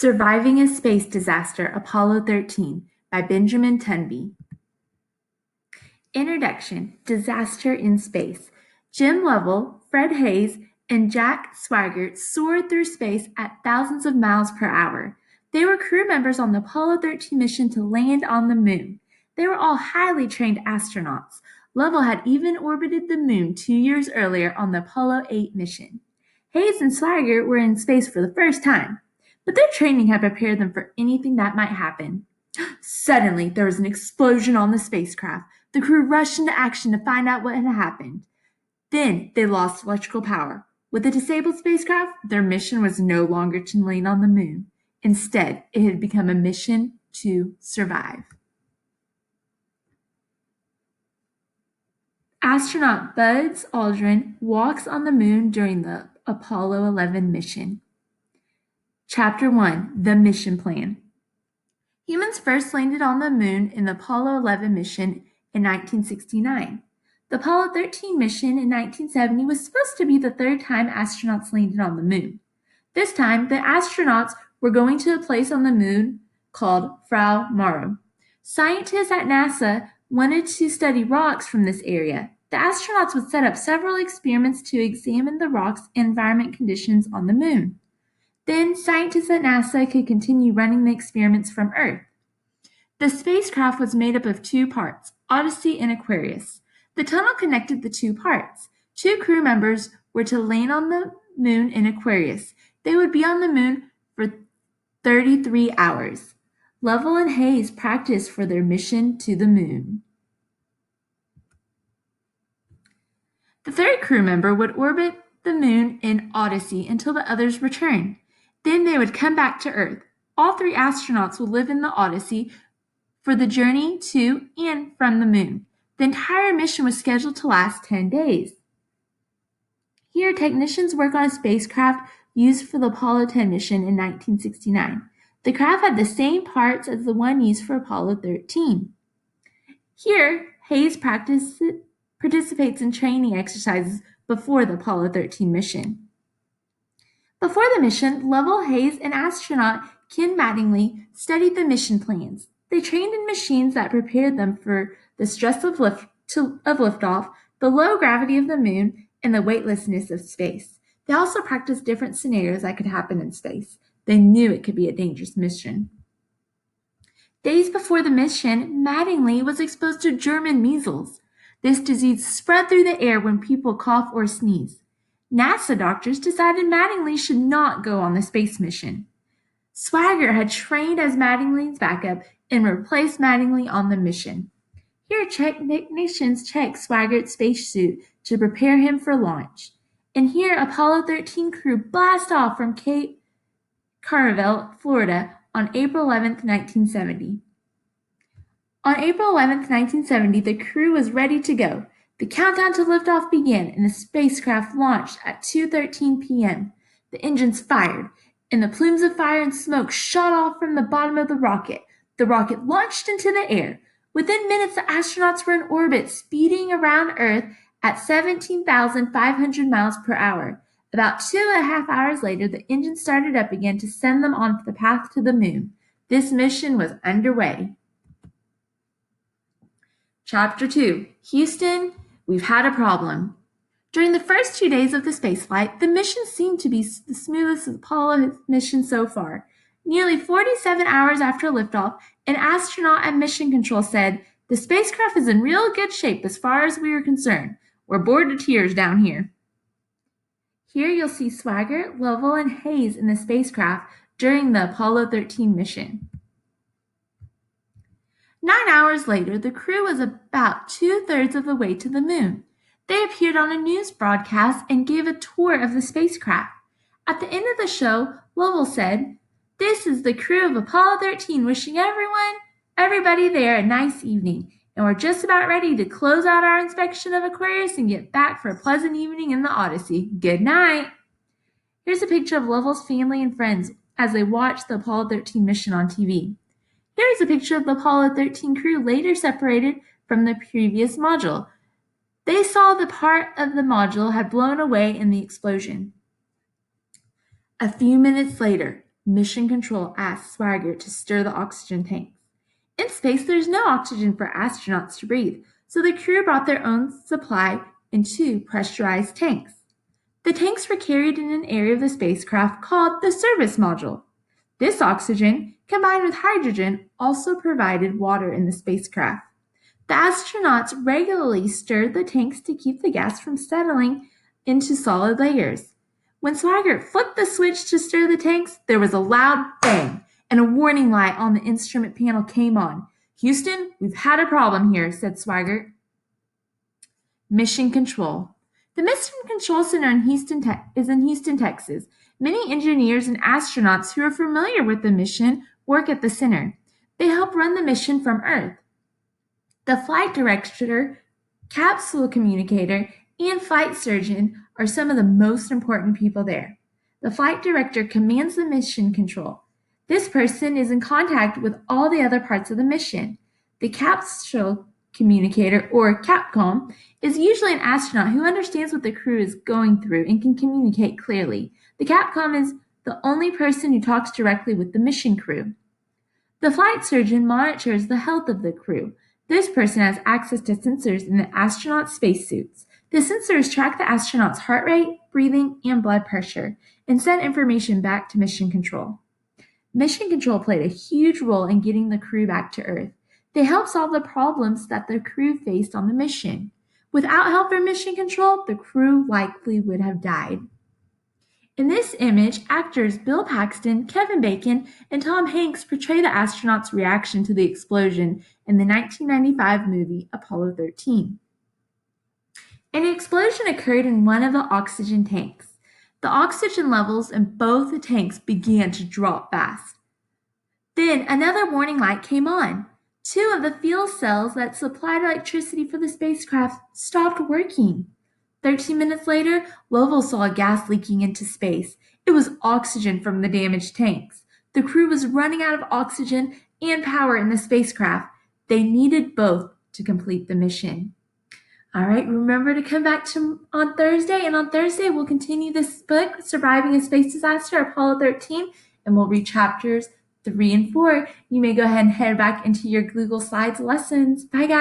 Surviving a Space Disaster, Apollo 13 by Benjamin Tunby. Introduction: Disaster in Space. Jim Lovell, Fred Haise, and Jack Swigert soared through space at thousands of miles per hour. They were crew members on the Apollo 13 mission to land on the moon. They were all highly trained astronauts. Lovell had even orbited the moon 2 years earlier on the Apollo 8 mission. Haise and Swigert were in space for the first time, but their training had prepared them for anything that might happen. Suddenly, there was an explosion on the spacecraft. The crew rushed into action to find out what had happened. Then they lost electrical power. With the disabled spacecraft, their mission was no longer to land on the moon. Instead, it had become a mission to survive. Astronaut Buzz Aldrin walks on the moon during the Apollo 11 mission. Chapter 1: The Mission Plan. Humans first landed on the moon in the Apollo 11 mission in 1969. The Apollo 13 mission in 1970 was supposed to be the third time astronauts landed on the moon. This time, the astronauts were going to a place on the moon called Frau Maro. Scientists at NASA wanted to study rocks from this area. The astronauts would set up several experiments to examine the rocks and environment conditions on the moon. Then, scientists at NASA could continue running the experiments from Earth. The spacecraft was made up of two parts, Odyssey and Aquarius. The tunnel connected the two parts. 2 crew members were to land on the moon in Aquarius. They would be on the moon for 33 hours. Lovell and Haise practiced for their mission to the moon. The third crew member would orbit the moon in Odyssey until the others returned. Then they would come back to Earth. All 3 astronauts would live in the Odyssey for the journey to and from the moon. The entire mission was scheduled to last 10 days. Here, technicians work on a spacecraft used for the Apollo 10 mission in 1969. The craft had the same parts as the one used for Apollo 13. Here, Haise participates in training exercises before the Apollo 13 mission. Before the mission, Lovell, Haise, and astronaut Ken Mattingly studied the mission plans. They trained in machines that prepared them for the stress of liftoff, the low gravity of the moon, and the weightlessness of space. They also practiced different scenarios that could happen in space. They knew it could be a dangerous mission. Days before the mission, Mattingly was exposed to German measles. This disease spread through the air when people cough or sneeze. NASA doctors decided Mattingly should not go on the space mission. Swigert had trained as Mattingly's backup and replaced Mattingly on the mission. Here, technicians checked Swigert's spacesuit to prepare him for launch. And here, Apollo 13 crew blast off from Cape Canaveral, Florida, on April 11, 1970. On April 11, 1970, the crew was ready to go. The countdown to liftoff began, and the spacecraft launched at 2:13 p.m. The engines fired, and the plumes of fire and smoke shot off from the bottom of the rocket. The rocket launched into the air. Within minutes, the astronauts were in orbit, speeding around Earth at 17,500 miles per hour. About 2.5 hours later, the engine started up again to send them on the path to the moon. This mission was underway. Chapter 2: Houston, we've had a problem. During the first 2 days of the spaceflight, the mission seemed to be the smoothest Apollo mission so far. Nearly 47 hours after liftoff, an astronaut at Mission Control said, "The spacecraft is in real good shape as far as we are concerned. We're bored to tears down here." Here you'll see Swigert, Lovell, and Haise in the spacecraft during the Apollo 13 mission. 9 hours later, the crew was about 2/3 of the way to the moon. They appeared on a news broadcast and gave a tour of the spacecraft. At the end of the show, Lovell said, "This is the crew of Apollo 13 wishing everybody there a nice evening, and we're just about ready to close out our inspection of Aquarius and get back for a pleasant evening in the Odyssey. Good night." Here's a picture of Lovell's family and friends as they watched the Apollo 13 mission on TV. Here is a picture of the Apollo 13 crew later separated from the previous module. They saw the part of the module had blown away in the explosion. A few minutes later, Mission Control asked Swigert to stir the oxygen tanks. In space, there's no oxygen for astronauts to breathe, so the crew brought their own supply in 2 pressurized tanks. The tanks were carried in an area of the spacecraft called the service module. This oxygen, combined with hydrogen, also provided water in the spacecraft. The astronauts regularly stirred the tanks to keep the gas from settling into solid layers. When Swigert flipped the switch to stir the tanks, there was a loud bang, and a warning light on the instrument panel came on. "Houston, we've had a problem here," said Swigert. Mission Control. The Mission Control Center is in Houston, Texas. Many engineers and astronauts who are familiar with the mission work at the center. They help run the mission from Earth. The flight director, capsule communicator, and flight surgeon are some of the most important people there. The flight director commands the mission control. This person is in contact with all the other parts of the mission. The capsule communicator, or CAPCOM, is usually an astronaut who understands what the crew is going through and can communicate clearly. The CAPCOM is the only person who talks directly with the mission crew. The flight surgeon monitors the health of the crew. This person has access to sensors in the astronauts' spacesuits. The sensors track the astronauts' heart rate, breathing, and blood pressure, and send information back to Mission Control. Mission Control played a huge role in getting the crew back to Earth. They helped solve the problems that the crew faced on the mission. Without help from Mission Control, the crew likely would have died. In this image, actors Bill Paxton, Kevin Bacon, and Tom Hanks portray the astronauts' reaction to the explosion in the 1995 movie Apollo 13. An explosion occurred in one of the oxygen tanks. The oxygen levels in both the tanks began to drop fast. Then another warning light came on. 2 of the fuel cells that supplied electricity for the spacecraft stopped working. 13 minutes later, Lovell saw gas leaking into space. It was oxygen from the damaged tanks. The crew was running out of oxygen and power in the spacecraft. They needed both to complete the mission. All right, remember to come back on Thursday, and on Thursday we'll continue this book, Surviving a Space Disaster, Apollo 13, and we'll read chapters 3 and 4. You may go ahead and head back into your Google Slides lessons. Bye, guys.